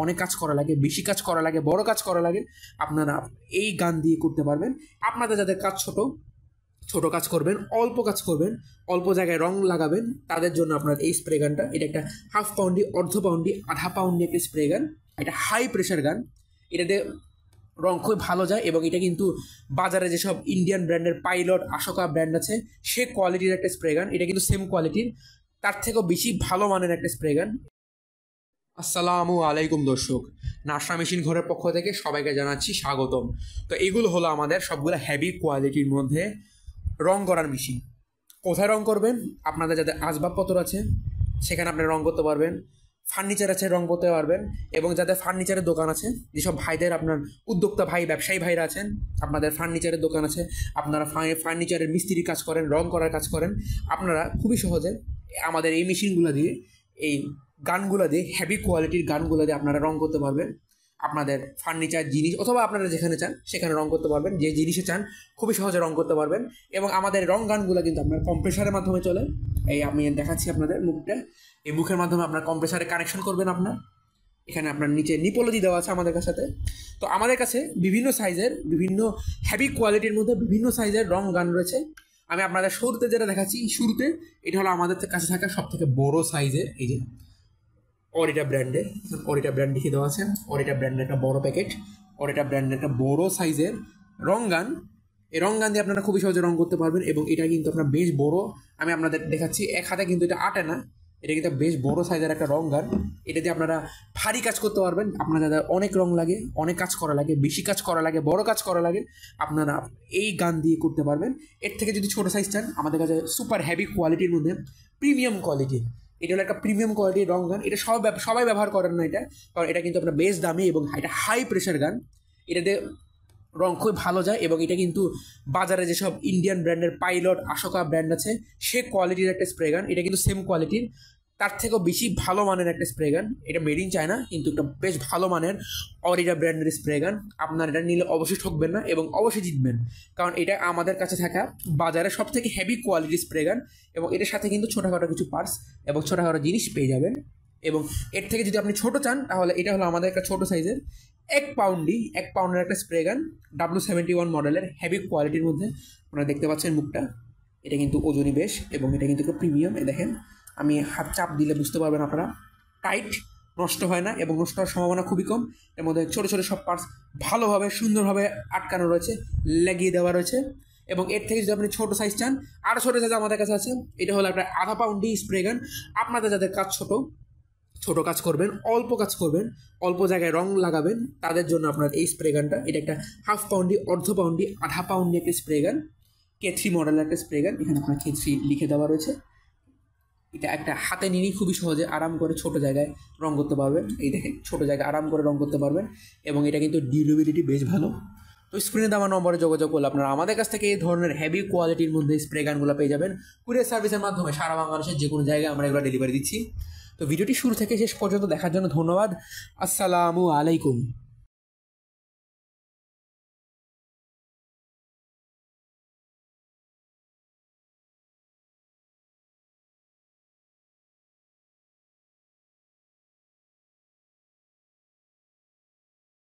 অনেক কাজ করা লাগে, বেশি কাজ করা লাগে, বড় কাজ করা লাগে, আপনারা এই গান দিয়ে করতে পারবেন। আপনাদের যাদের কাজ ছোট ছোট কাজ করবেন, অল্প কাজ করবেন, অল্প জায়গায় রং লাগাবেন, তাদের জন্য আপনার এই স্প্রে গানটা। এটা একটা হাফ পাউন্ডি, অর্ধ পাউন্ডি, আধা পাউন্ডি একটা স্প্রে গান। এটা হাই প্রেশার গান, এটাতে রং খুবই ভালো যায় এবং এটা কিন্তু বাজারে যেসব ইন্ডিয়ান ব্র্যান্ডের পাইলট, আশোকা ব্র্যান্ড আছে সে কোয়ালিটির একটা স্প্রে গান। এটা কিন্তু সেম কোয়ালিটির, তার থেকেও বেশি ভালো মানের একটা স্প্রে গান। আসসালামু আলাইকুম দর্শক, নাসা মেশিন ঘরের পক্ষ থেকে সবাইকে জানাচ্ছি স্বাগতম। তো এগুলো হলো আমাদের সবগুলো হেভি কোয়ালিটির মধ্যে রং করার মেশিন। কোথায় রং করবেন? আপনাদের যাদের আসবাবপত্র আছে সেখানে আপনি রং করতে পারবেন, ফার্নিচার আছে রং করতে পারবেন, এবং যাদের ফার্নিচারের দোকান আছে, যেসব ভাইদের আপনার উদ্যোক্তা ভাই, ব্যবসায়ী ভাইরা আছেন, আপনাদের ফার্নিচারের দোকান আছে, আপনারা ফার্নিচারের মিস্ত্রির কাজ করেন, রং করার কাজ করেন, আপনারা খুবই সহজে আমাদের এই মেশিনগুলো দিয়ে, এই গানগুলো দিয়ে, হেভি কোয়ালিটির গানগুলো দিয়ে আপনারা রং করতে পারবেন। আপনাদের ফার্নিচার জিনিস অথবা আপনারা যেখানে চান সেখানে রং করতে পারবেন, যে জিনিসে চান খুবই সহজে রং করতে পারবেন। এবং আমাদের রং গানগুলো কিন্তু আপনার কম্প্রেসারের মাধ্যমে চলে। এই আমি দেখাচ্ছি আপনাদের মুখটা, এই মুখের মাধ্যমে আপনার কম্প্রেসারে কানেকশন করবেন। আপনার এখানে আপনার নিচে নিপোলজি দেওয়া আছে আমাদের কাছে। তো আমাদের কাছে বিভিন্ন সাইজের, বিভিন্ন হেভি কোয়ালিটির মধ্যে বিভিন্ন সাইজের রং গান রয়েছে। আমি আপনাদের শুরুতে যেটা দেখাচ্ছি, শুরুতে এটা হলো আমাদের কাছে থাকা সব থেকে বড় সাইজের, এই যে অরিটা ব্র্যান্ডের, অরিটা ব্র্যান্ড লিখে দেওয়া আছে, অরিটা ব্র্যান্ডের একটা বড় প্যাকেট, অরিটা ব্র্যান্ডের একটা বড় সাইজের রং গান। এই রং গান দিয়ে আপনারা খুবই সহজে রং করতে পারবেন এবং এটা কিন্তু আপনার বেশ বড়। আমি আপনাদের দেখাচ্ছি, এক হাতে কিন্তু এটা আটে না, এটা কিন্তু বেশ বড় সাইজের একটা রং গান। এটা দিয়ে আপনারা ভারী কাজ করতে পারবেন। আপনার যাদের অনেক রং লাগে, অনেক কাজ করা লাগে, বেশি কাজ করা লাগে, বড় কাজ করা লাগে, আপনারা এই গান দিয়ে করতে পারবেন। এর থেকে যদি ছোটো সাইজ চান, আমাদের কাছে সুপার হেভি কোয়ালিটির মধ্যে প্রিমিয়াম কোয়ালিটি, এটা হলো একটা প্রিমিয়াম কোয়ালিটির রং গান। এটা সবাই ব্যবহার করেন না এটা, কারণ এটা কিন্তু আপনার বেশ দামি এবং এটা হাই প্রেশার গান। এটাতে রং খুবই ভালো যায় এবং এটা কিন্তু বাজারে যেসব ইন্ডিয়ান ব্র্যান্ডের পাইলট, আশোকা ব্র্যান্ড আছে সে কোয়ালিটির একটা স্প্রে গান। এটা কিন্তু সেম কোয়ালিটির, তার থেকেও বেশি ভালো মানের একটা স্প্রে গান। এটা মেড ইন চায়না, কিন্তু একটা বেশ ভালো মানের অরিটা ব্র্যান্ডের স্প্রে গান। আপনার এটা নিলে অবশ্যই ঠকবেন না এবং অবশ্যই জিতবেন, কারণ এটা আমাদের কাছে থাকা বাজারে সব থেকে হেভি কোয়ালিটির স্প্রে গান। এবং এটার সাথে কিন্তু ছোটোখাটো কিছু পার্টস এবং ছোটোখাটো জিনিস পেয়ে যাবেন। এবং এর থেকে যদি আপনি ছোটো চান, তাহলে এটা হলো আমাদের একটা ছোটো সাইজের এক পাউন্ডের একটা স্প্রে গান, W71 মডেলের হেভি কোয়ালিটির মধ্যে। আপনারা দেখতে পাচ্ছেন মুখটা, এটা কিন্তু ওজনই বেশ এবং এটা কিন্তু একটা প্রিমিয়াম। দেখেন, আমি হাত চাপ দিলে বুঝতে পারবেন আপনারা, টাইট, নষ্ট হয় না এবং নষ্ট হওয়ার সম্ভাবনা খুবই কম। এর মধ্যে ছোটো ছোটো সব পার্টস ভালোভাবে সুন্দরভাবে আটকানো রয়েছে, লাগিয়ে দেওয়া রয়েছে। এবং এর থেকে যদি আপনি ছোটো সাইজ চান, আরও ছোটো সাইজ আমাদের কাছে আছে। এটা হলো একটা আধা পাউন্ডি স্প্রে গান। আপনাদের যাদের কাজ ছোট কাজ করবেন, অল্প কাজ করবেন, অল্প জায়গায় রং লাগাবেন, তাদের জন্য আপনার এই স্প্রে গানটা। এটা একটা হাফ পাউন্ডি, অর্ধ পাউন্ডি, আধা পাউন্ডি একটা স্প্রে গান, K3 মডেলের একটা স্প্রে গান। এখানে আপনার K3 লিখে দেওয়া রয়েছে। এটা একটা হাতে নিয়েই খুবই সহজে আরাম করে ছোট জায়গায় রং করতে পারবেন। এই দেখেন, ছোট জায়গায় আরাম করে রং করতে পারবেন এবং এটা কিন্তু ডিউরেবিলিটি বেশ ভালো। তো স্ক্রিনে দেওয়া নম্বরে যোগাযোগ করলে আপনারা আমাদের কাছ থেকে এই ধরনের হেভি কোয়ালিটির মধ্যে স্প্রে গানগুলো পেয়ে যাবেন। কুরিয়ার সার্ভিসের মাধ্যমে সারা বাংলাদেশের যে কোনো জায়গায় আমরা এগুলো ডেলিভারি দিচ্ছি। তো ভিডিওটি শুরু থেকে শেষ পর্যন্ত দেখার জন্য ধন্যবাদ। আসসালামু আলাইকুম।